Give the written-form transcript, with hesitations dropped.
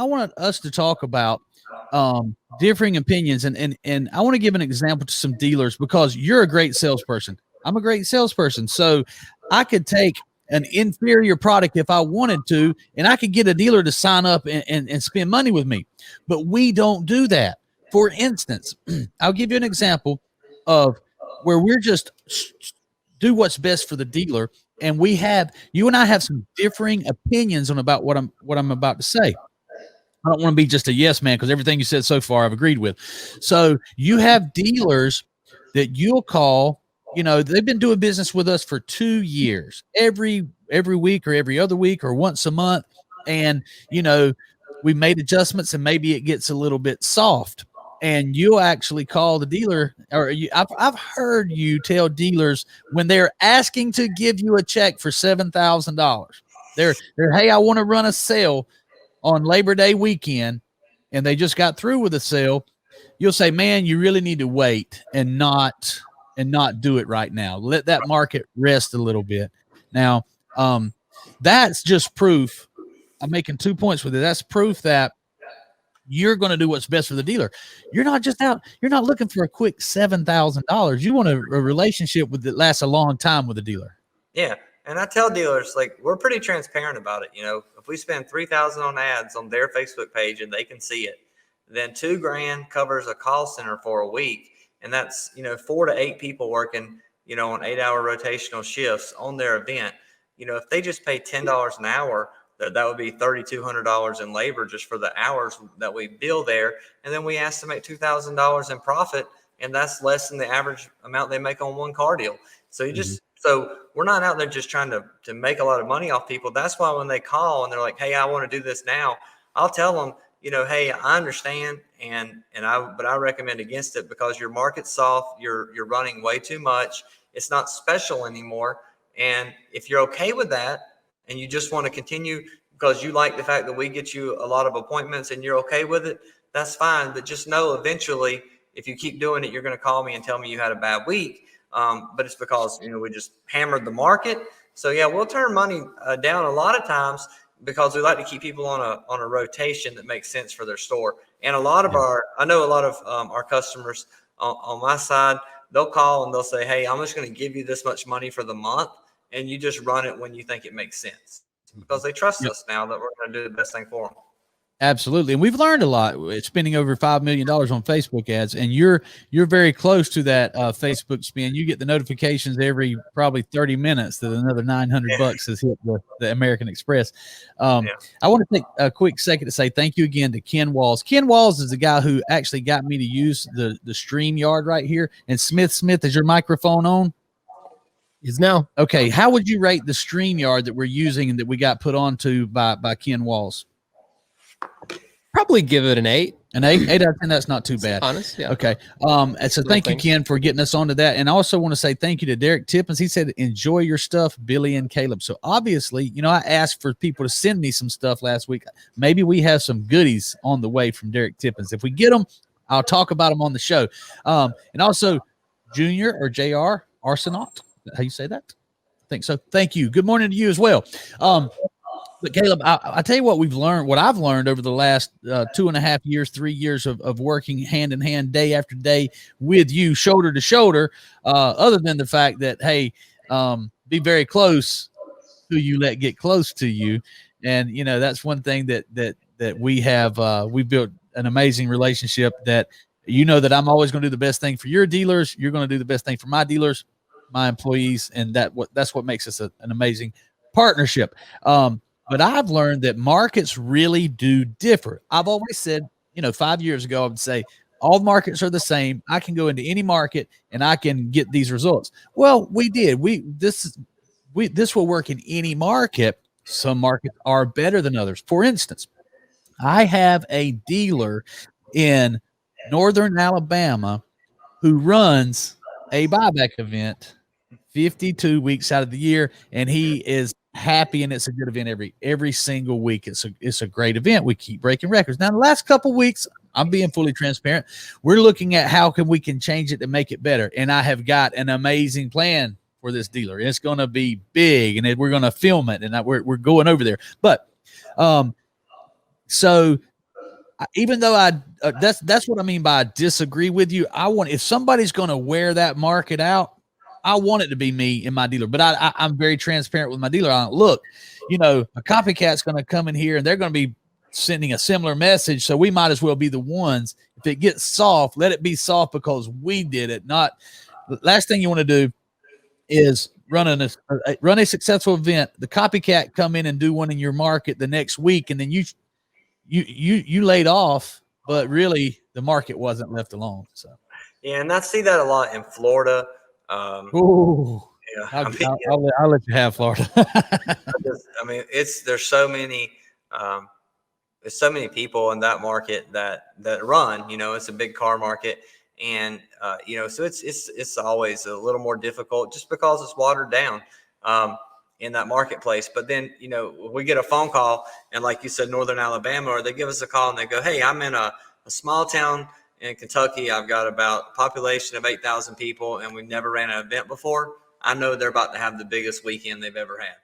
want us to talk about differing opinions, and I want to give an example to some dealers because you're a great salesperson. I'm a great salesperson, so I could take an inferior product if I wanted to, and I could get a dealer to sign up and spend money with me. But we don't do that. For instance, I'll give you an example of where we're just do what's best for the dealer, and you and I have some differing opinions on about what I'm about to say. I don't want to be just a yes man because everything you said so far I've agreed with. So you have dealers that you'll call, they've been doing business with us for 2 years, every week or every other week or once a month. And, we made adjustments and maybe it gets a little bit soft. And you'll actually call the dealer, or I've heard you tell dealers when they're asking to give you a check for $7,000, they're, hey, I want to run a sale on Labor Day weekend, and they just got through with a sale. You'll say, man, you really need to wait and not do it right now. Let that market rest a little bit. Now, that's just proof. I'm making 2 points with it. That's proof that you're going to do what's best for the dealer. You're not just out. You're not looking for a quick $7,000. You want a relationship that lasts a long time with the dealer. Yeah. And I tell dealers, like, we're pretty transparent about it. If we spend $3,000 on ads on their Facebook page and they can see it, then $2,000 covers a call center for a week. And that's, 4 to 8 people working, on 8-hour rotational shifts on their event. If they just pay $10 an hour, that would be $3,200 in labor just for the hours that we bill there. And then we estimate $2,000 in profit, and that's less than the average amount they make on one car deal. So so we're not out there just trying to make a lot of money off people. That's why when they call and they're like, hey, I want to do this now, I'll tell them, hey, I understand, but I recommend against it because your market's soft, you're running way too much, it's not special anymore. And if you're okay with that and you just want to continue because you like the fact that we get you a lot of appointments and you're okay with it, that's fine. But just know eventually, if you keep doing it, you're going to call me and tell me you had a bad week. But it's because, we just hammered the market. So yeah, we'll turn money down a lot of times because we like to keep people on a rotation that makes sense for their store. And a lot of I know a lot of our customers on my side, they'll call and they'll say, hey, I'm just going to give you this much money for the month, and you just run it when you think it makes sense because they trust us now that we're going to do the best thing for them. Absolutely. And we've learned a lot. It's spending over $5 million on Facebook ads, and you're very close to that Facebook spend. You get the notifications every probably 30 minutes that another $900 has hit the American Express. I want to take a quick second to say thank you again to Ken Walls. Ken Walls is the guy who actually got me to use the StreamYard right here. And Smith, is your microphone on? Is now. Okay. How would you rate the StreamYard that we're using and that we got put onto by Ken Walls? Probably give it an 8. An 8 out of 10. That's not too bad. Honest, yeah. Okay. And so thank you, Ken, for getting us onto that. And I also want to say thank you to Derek Tippins. He said, enjoy your stuff, Billy and Caleb. So obviously, I asked for people to send me some stuff last week. Maybe we have some goodies on the way from Derek Tippins. If we get them, I'll talk about them on the show. And also Junior or JR Arsenaut. How you say that? I think so. Thank you. Good morning to you as well. But Caleb, I tell you what I've learned over the last 2.5 years, 3 years of working hand in hand, day after day with you, shoulder to shoulder, other than the fact that, hey, be very close who you let get close to you. And, that's one thing that we have, we built an amazing relationship that, that I'm always going to do the best thing for your dealers. You're going to do the best thing for my dealers, my employees. And that's what makes us an amazing partnership. But I've learned that markets really do differ. I've always said, 5 years ago, I would say all markets are the same. I can go into any market and I can get these results. Well, we did. This will work in any market. Some markets are better than others. For instance, I have a dealer in Northern Alabama who runs a buyback event 52 weeks out of the year, and he is happy, and it's a good event every single week. It's a great event. We keep breaking records. Now, the last couple of weeks, I'm being fully transparent. We're looking at how we can change it to make it better, and I have got an amazing plan for this dealer. It's going to be big, and we're going to film it, and we're going over there. But so even though that's what I mean by I disagree with you. If somebody's going to wear that market out, I want it to be me and my dealer. But I'm very transparent with my dealer. Look, a copycat's going to come in here and they're going to be sending a similar message. So we might as well be the ones. If it gets soft, let it be soft because we did it. Not the last thing you want to do is run a successful event. The copycat come in and do one in your market the next week, and then you laid off, but really the market wasn't left alone. So yeah, and I see that a lot in Florida. Ooh. Yeah, I'll let you have Florida. There's so many. There's so many people in that market that run. It's a big car market, and so it's always a little more difficult just because it's watered down in that marketplace. But then we get a phone call, and like you said, Northern Alabama, or they give us a call and they go, "Hey, I'm in a small town in Kentucky. I've got about a population of 8,000 people, and we've never ran an event before. I know they're about to have the biggest weekend they've ever had."